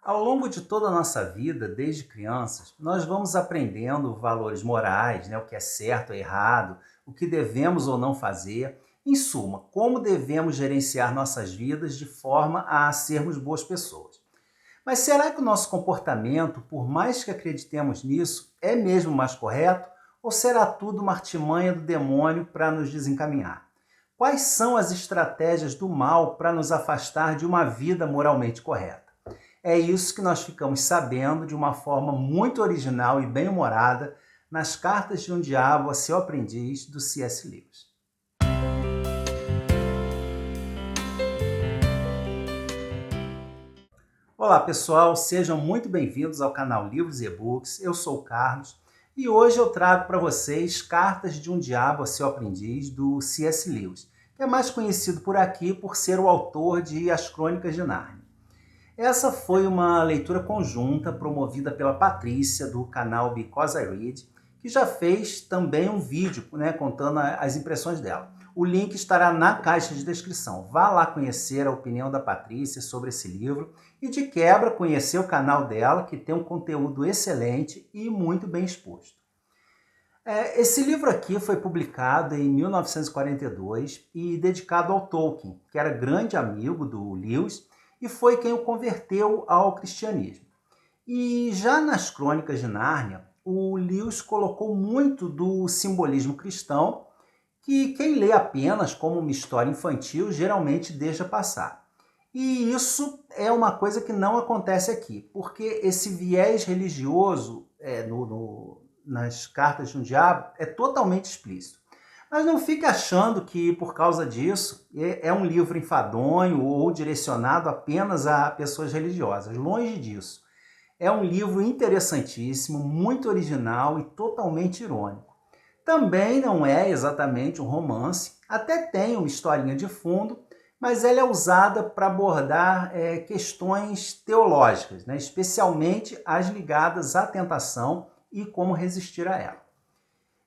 Ao longo de toda a nossa vida, desde crianças, nós vamos aprendendo valores morais, né? O que é certo ou errado, o que devemos ou não fazer. Em suma, como devemos gerenciar nossas vidas de forma a sermos boas pessoas. Mas será que o nosso comportamento, por mais que acreditemos nisso, é mesmo mais correto? Ou será tudo uma artimanha do demônio para nos desencaminhar? Quais são as estratégias do mal para nos afastar de uma vida moralmente correta? É isso que nós ficamos sabendo de uma forma muito original e bem-humorada nas Cartas de um Diabo a Seu Aprendiz, do C.S. Lewis. Olá pessoal, sejam muito bem-vindos ao canal Livros e E-Books. Eu sou o Carlos e hoje eu trago para vocês Cartas de um Diabo a Seu Aprendiz, do C.S. Lewis, que é mais conhecido por aqui por ser o autor de As Crônicas de Nárnia. Essa foi uma leitura conjunta promovida pela Patrícia, do canal Because I Read, que já fez também um vídeo, né, contando as impressões dela. O link estará na caixa de descrição. Vá lá conhecer a opinião da Patrícia sobre esse livro e, de quebra, conhecer o canal dela, que tem um conteúdo excelente e muito bem exposto. Esse livro aqui foi publicado em 1942 e dedicado ao Tolkien, que era grande amigo do Lewis e foi quem o converteu ao cristianismo. E já nas Crônicas de Nárnia, o Lewis colocou muito do simbolismo cristão que quem lê apenas como uma história infantil geralmente deixa passar. E isso é uma coisa que não acontece aqui, porque esse viés religioso nas Cartas de um Diabo é totalmente explícito. Mas não fique achando que, por causa disso, é um livro enfadonho ou direcionado apenas a pessoas religiosas. Longe disso. É um livro interessantíssimo, muito original e totalmente irônico. Também não é exatamente um romance, até tem uma historinha de fundo, mas ela é usada para abordar questões teológicas, né? Especialmente as ligadas à tentação e como resistir a ela.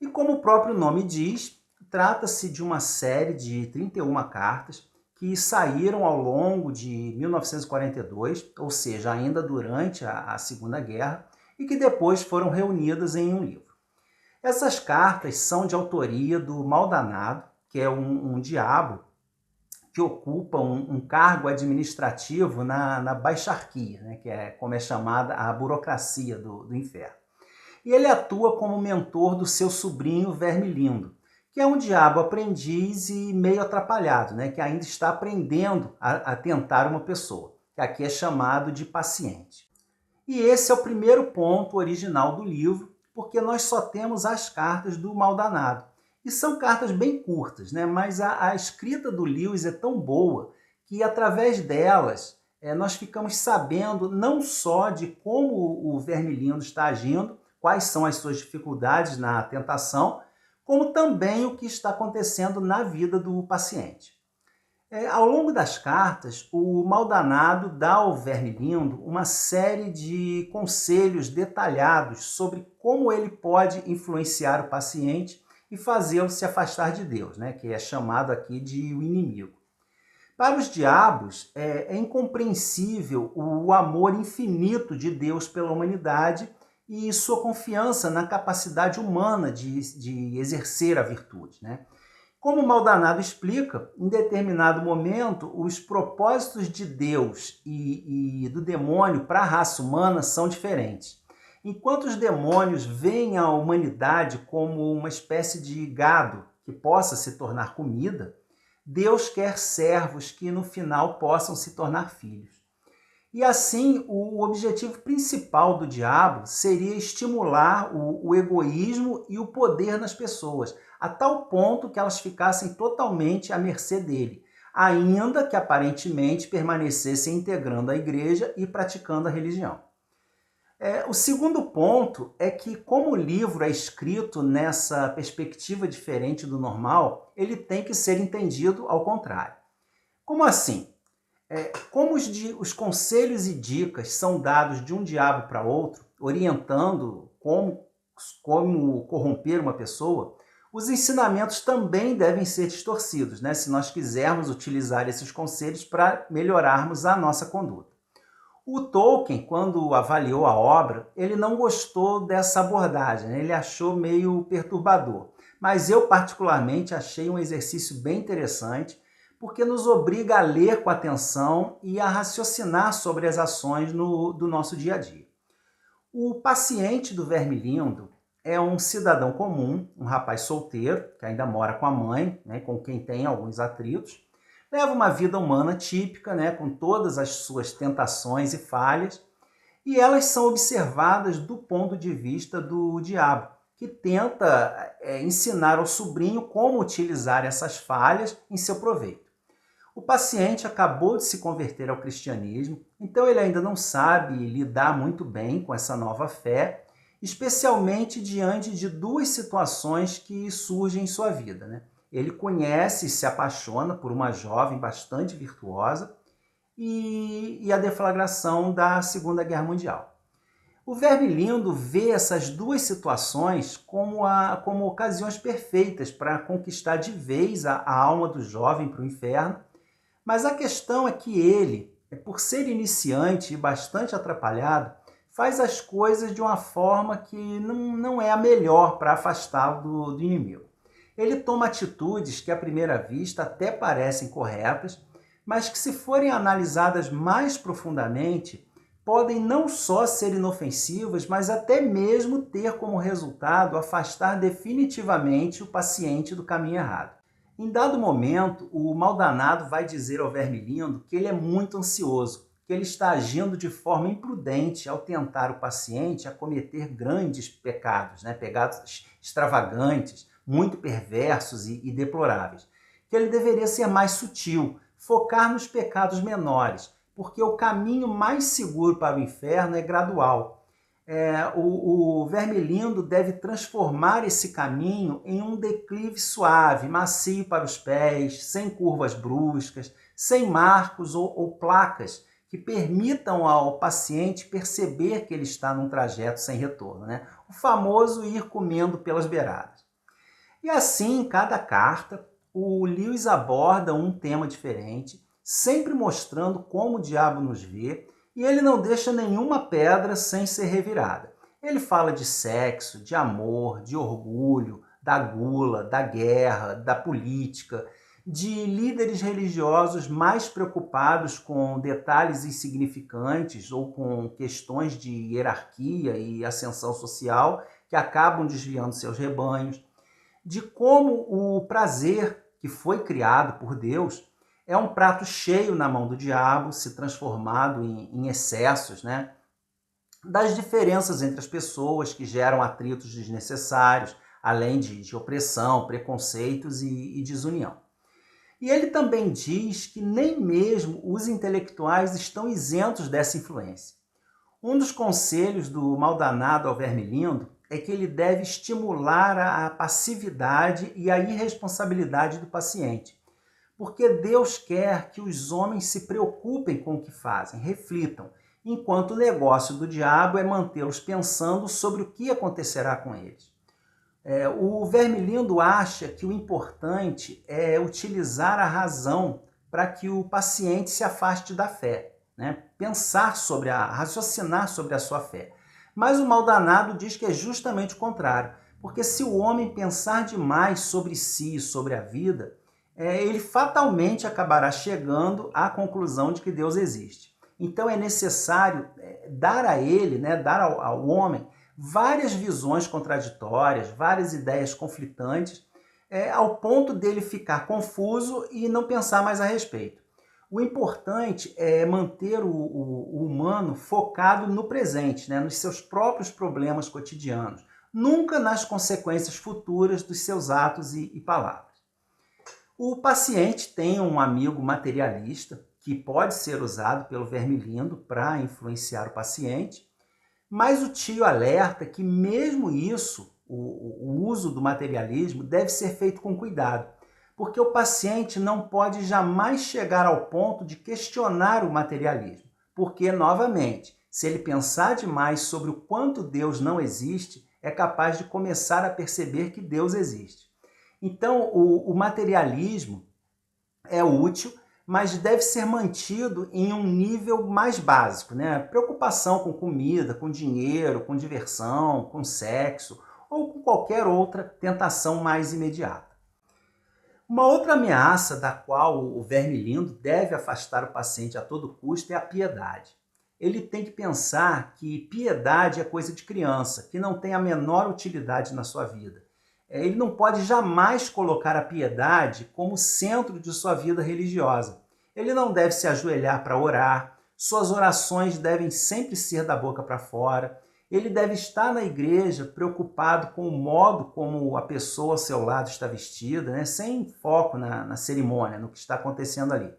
E como o próprio nome diz, trata-se de uma série de 31 cartas que saíram ao longo de 1942, ou seja, ainda durante a Segunda Guerra, e que depois foram reunidas em um livro. Essas cartas são de autoria do Maldanado, que é um diabo que ocupa um cargo administrativo na baixarquia, né, que é como é chamada a burocracia do inferno. E ele atua como mentor do seu sobrinho Vermilindo, que é um diabo aprendiz e meio atrapalhado, né, que ainda está aprendendo a tentar uma pessoa, que aqui é chamado de paciente. E esse é o primeiro ponto original do livro, porque nós só temos as cartas do Maldanado. E são cartas bem curtas, né? Mas a escrita do Lewis é tão boa que, através delas, nós ficamos sabendo não só de como o Vermilindo está agindo, quais são as suas dificuldades na tentação, como também o que está acontecendo na vida do paciente. Ao longo das cartas, o Maldanado dá ao Vermilindo uma série de conselhos detalhados sobre como ele pode influenciar o paciente e fazê-lo se afastar de Deus, né, que é chamado aqui de o inimigo. Para os diabos, é incompreensível o amor infinito de Deus pela humanidade e sua confiança na capacidade humana de exercer a virtude, né? Como o Maldanado explica, em determinado momento, os propósitos de Deus e do demônio para a raça humana são diferentes. Enquanto os demônios veem a humanidade como uma espécie de gado que possa se tornar comida, Deus quer servos que no final possam se tornar filhos. E assim, o objetivo principal do diabo seria estimular o egoísmo e o poder nas pessoas, a tal ponto que elas ficassem totalmente à mercê dele, ainda que aparentemente permanecessem integrando a igreja e praticando a religião. O segundo ponto é que, como o livro é escrito nessa perspectiva diferente do normal, ele tem que ser entendido ao contrário. Como assim? Como os conselhos e dicas são dados de um diabo para outro, orientando como corromper uma pessoa, os ensinamentos também devem ser distorcidos, né, se nós quisermos utilizar esses conselhos para melhorarmos a nossa conduta. O Tolkien, quando avaliou a obra, ele não gostou dessa abordagem, né? Ele achou meio perturbador. Mas eu, particularmente, achei um exercício bem interessante, porque nos obriga a ler com atenção e a raciocinar sobre as ações do nosso dia a dia. O paciente do Vermilindo é um cidadão comum, um rapaz solteiro, que ainda mora com a mãe, né, com quem tem alguns atritos, leva uma vida humana típica, né, com todas as suas tentações e falhas, e elas são observadas do ponto de vista do diabo, que tenta ensinar ao sobrinho como utilizar essas falhas em seu proveito. O paciente acabou de se converter ao cristianismo, então ele ainda não sabe lidar muito bem com essa nova fé, especialmente diante de duas situações que surgem em sua vida, né? Ele conhece e se apaixona por uma jovem bastante virtuosa e a deflagração da Segunda Guerra Mundial. O Vermilindo vê essas duas situações como ocasiões perfeitas para conquistar de vez a alma do jovem para o inferno, mas a questão é que ele, por ser iniciante e bastante atrapalhado, faz as coisas de uma forma que não é a melhor para afastá-lo do inimigo. Ele toma atitudes que à primeira vista até parecem corretas, mas que se forem analisadas mais profundamente, podem não só ser inofensivas, mas até mesmo ter como resultado afastar definitivamente o paciente do caminho errado. Em dado momento, o maldanado vai dizer ao Vermilindo que ele é muito ansioso, que ele está agindo de forma imprudente ao tentar o paciente a cometer grandes pecados, né? Pecados extravagantes, muito perversos e deploráveis. Que ele deveria ser mais sutil, focar nos pecados menores, porque o caminho mais seguro para o inferno é gradual. O Vermilindo deve transformar esse caminho em um declive suave, macio para os pés, sem curvas bruscas, sem marcos ou placas que permitam ao paciente perceber que ele está num trajeto sem retorno, né? O famoso ir comendo pelas beiradas. E assim, em cada carta, o Lewis aborda um tema diferente, sempre mostrando como o diabo nos vê, e ele não deixa nenhuma pedra sem ser revirada. Ele fala de sexo, de amor, de orgulho, da gula, da guerra, da política, de líderes religiosos mais preocupados com detalhes insignificantes ou com questões de hierarquia e ascensão social que acabam desviando seus rebanhos, de como o prazer que foi criado por Deus é um prato cheio na mão do diabo, se transformado em excessos, né? Das diferenças entre as pessoas que geram atritos desnecessários, além de opressão, preconceitos e desunião. E ele também diz que nem mesmo os intelectuais estão isentos dessa influência. Um dos conselhos do maldanado ao Vermilindo é que ele deve estimular a passividade e a irresponsabilidade do paciente, porque Deus quer que os homens se preocupem com o que fazem, reflitam, enquanto o negócio do diabo é mantê-los pensando sobre o que acontecerá com eles. O Vermilindo acha que o importante é utilizar a razão para que o paciente se afaste da fé, né? Raciocinar sobre a sua fé. Mas o maldanado diz que é justamente o contrário, porque se o homem pensar demais sobre si e sobre a vida, ele fatalmente acabará chegando à conclusão de que Deus existe. Então é necessário dar a ele, né, dar ao homem, várias visões contraditórias, várias ideias conflitantes, ao ponto dele ficar confuso e não pensar mais a respeito. O importante é manter o humano focado no presente, né, nos seus próprios problemas cotidianos, nunca nas consequências futuras dos seus atos e palavras. O paciente tem um amigo materialista que pode ser usado pelo Vermilindo para influenciar o paciente, mas o tio alerta que mesmo isso, o uso do materialismo, deve ser feito com cuidado, porque o paciente não pode jamais chegar ao ponto de questionar o materialismo, porque, novamente, se ele pensar demais sobre o quanto Deus não existe, é capaz de começar a perceber que Deus existe. Então, o materialismo é útil, mas deve ser mantido em um nível mais básico, né? Preocupação com comida, com dinheiro, com diversão, com sexo ou com qualquer outra tentação mais imediata. Uma outra ameaça da qual o verme lindo deve afastar o paciente a todo custo é a piedade. Ele tem que pensar que piedade é coisa de criança, que não tem a menor utilidade na sua vida. Ele não pode jamais colocar a piedade como centro de sua vida religiosa. Ele não deve se ajoelhar para orar, suas orações devem sempre ser da boca para fora. Ele deve estar na igreja preocupado com o modo como a pessoa ao seu lado está vestida, né? Sem foco na cerimônia, no que está acontecendo ali.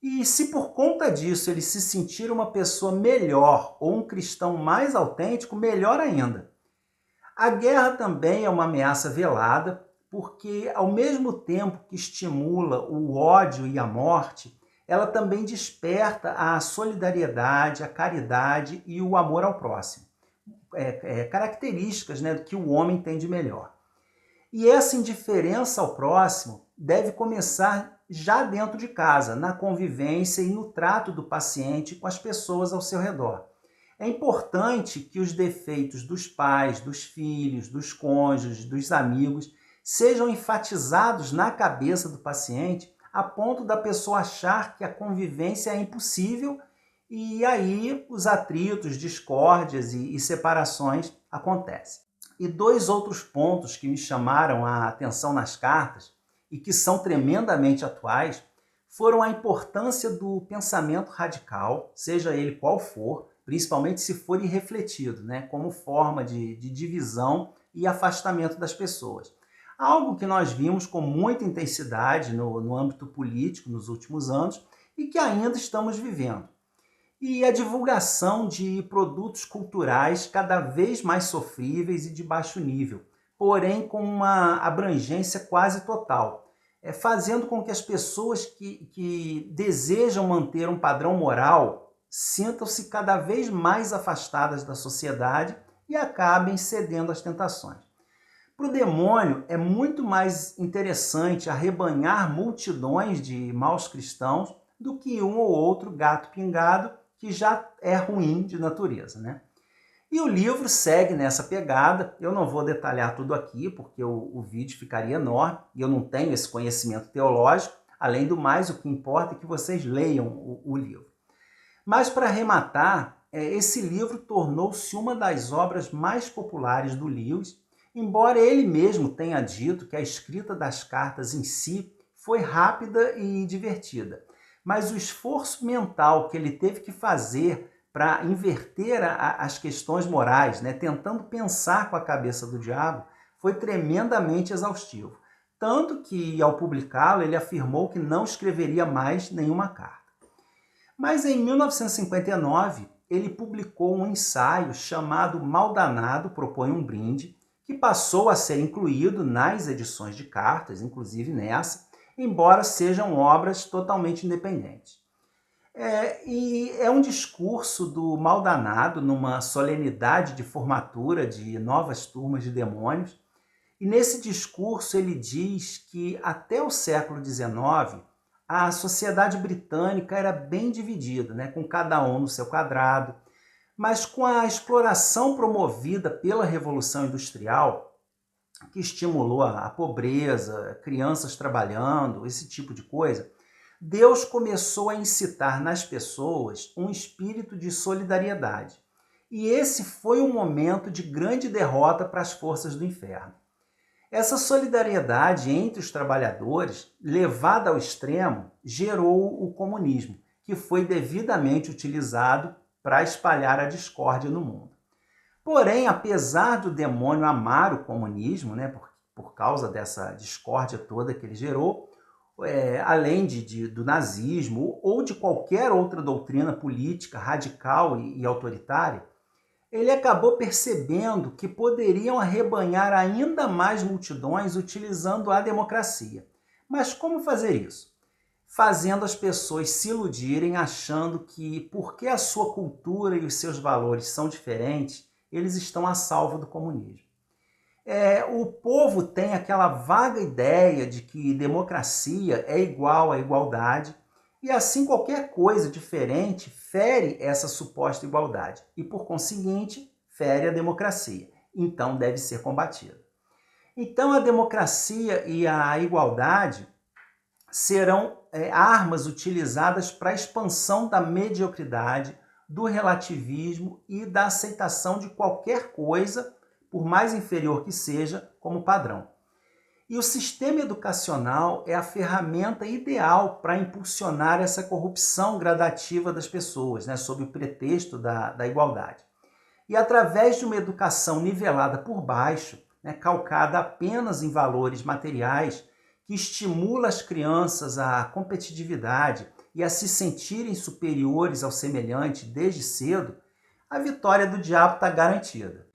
E se por conta disso ele se sentir uma pessoa melhor ou um cristão mais autêntico, melhor ainda. A guerra também é uma ameaça velada, porque ao mesmo tempo que estimula o ódio e a morte, ela também desperta a solidariedade, a caridade e o amor ao próximo. Características, né, que o homem tem de melhor. E essa indiferença ao próximo deve começar já dentro de casa, na convivência e no trato do paciente com as pessoas ao seu redor. É importante que os defeitos dos pais, dos filhos, dos cônjuges, dos amigos sejam enfatizados na cabeça do paciente a ponto da pessoa achar que a convivência é impossível e aí os atritos, discórdias e separações acontecem. E dois outros pontos que me chamaram a atenção nas cartas e que são tremendamente atuais foram a importância do pensamento radical, seja ele qual for, principalmente se for irrefletido, né, como forma de divisão e afastamento das pessoas. Algo que nós vimos com muita intensidade no âmbito político nos últimos anos e que ainda estamos vivendo. E a divulgação de produtos culturais cada vez mais sofríveis e de baixo nível, porém com uma abrangência quase total, fazendo com que as pessoas que desejam manter um padrão moral sintam-se cada vez mais afastadas da sociedade e acabem cedendo às tentações. Para o demônio, é muito mais interessante arrebanhar multidões de maus cristãos do que um ou outro gato pingado que já é ruim de natureza, né? E o livro segue nessa pegada. Eu não vou detalhar tudo aqui, porque o vídeo ficaria enorme e eu não tenho esse conhecimento teológico. Além do mais, o que importa é que vocês leiam o livro. Mas, para arrematar, esse livro tornou-se uma das obras mais populares do Lewis, embora ele mesmo tenha dito que a escrita das cartas em si foi rápida e divertida. Mas o esforço mental que ele teve que fazer para inverter as questões morais, né, tentando pensar com a cabeça do diabo, foi tremendamente exaustivo. Tanto que, ao publicá-lo, ele afirmou que não escreveria mais nenhuma carta. Mas em 1959, ele publicou um ensaio chamado Maldanado Propõe um Brinde, que passou a ser incluído nas edições de cartas, inclusive nessa, embora sejam obras totalmente independentes. E é um discurso do Maldanado numa solenidade de formatura de novas turmas de demônios, e nesse discurso ele diz que até o século XIX a sociedade britânica era bem dividida, né, com cada um no seu quadrado, mas com a exploração promovida pela Revolução Industrial, que estimulou a pobreza, crianças trabalhando, esse tipo de coisa, Deus começou a incitar nas pessoas um espírito de solidariedade. E esse foi um momento de grande derrota para as forças do inferno. Essa solidariedade entre os trabalhadores, levada ao extremo, gerou o comunismo, que foi devidamente utilizado para espalhar a discórdia no mundo. Porém, apesar do demônio amar o comunismo, né, por causa dessa discórdia toda que ele gerou, além do nazismo ou de qualquer outra doutrina política radical e autoritária, ele acabou percebendo que poderiam arrebanhar ainda mais multidões utilizando a democracia. Mas como fazer isso? Fazendo as pessoas se iludirem achando que, porque a sua cultura e os seus valores são diferentes, eles estão a salvo do comunismo. O povo tem aquela vaga ideia de que democracia é igual à igualdade E assim qualquer coisa diferente fere essa suposta igualdade e, por conseguinte, fere a democracia. Então deve ser combatida. Então a democracia e a igualdade serão armas utilizadas para a expansão da mediocridade, do relativismo e da aceitação de qualquer coisa, por mais inferior que seja, como padrão. E o sistema educacional é a ferramenta ideal para impulsionar essa corrupção gradativa das pessoas, sob o pretexto da igualdade. E através de uma educação nivelada por baixo, calcada apenas em valores materiais, que estimula as crianças à competitividade e a se sentirem superiores ao semelhante desde cedo, a vitória do diabo está garantida.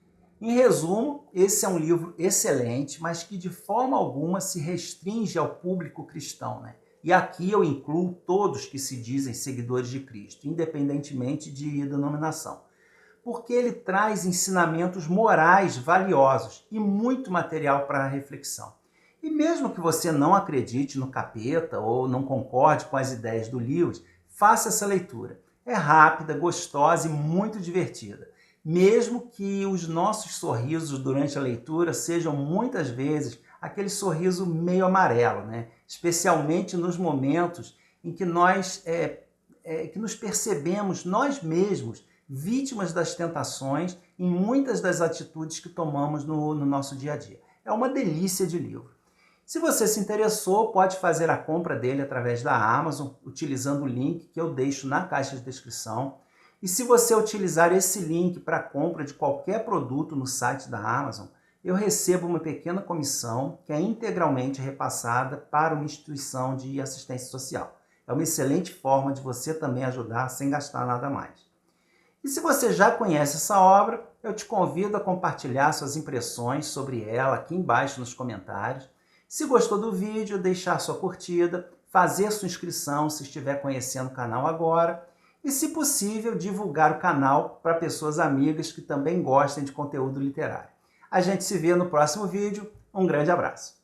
Em resumo, esse é um livro excelente, mas que de forma alguma se restringe ao público cristão, E aqui eu incluo todos que se dizem seguidores de Cristo, independentemente de denominação. Porque ele traz ensinamentos morais valiosos e muito material para a reflexão. E mesmo que você não acredite no capeta ou não concorde com as ideias do Lewis, faça essa leitura. É rápida, gostosa e muito divertida. Mesmo que os nossos sorrisos durante a leitura sejam muitas vezes aquele sorriso meio amarelo, Especialmente nos momentos em que nós que nos percebemos nós mesmos vítimas das tentações em muitas das atitudes que tomamos no nosso dia a dia. É uma delícia de livro. Se você se interessou, pode fazer a compra dele através da Amazon, utilizando o link que eu deixo na caixa de descrição. E se você utilizar esse link para a compra de qualquer produto no site da Amazon, eu recebo uma pequena comissão que é integralmente repassada para uma instituição de assistência social. É uma excelente forma de você também ajudar sem gastar nada mais. E se você já conhece essa obra, eu te convido a compartilhar suas impressões sobre ela aqui embaixo nos comentários. Se gostou do vídeo, deixar sua curtida, fazer sua inscrição se estiver conhecendo o canal agora e, se possível, divulgar o canal para pessoas amigas que também gostem de conteúdo literário. A gente se vê no próximo vídeo. Um grande abraço!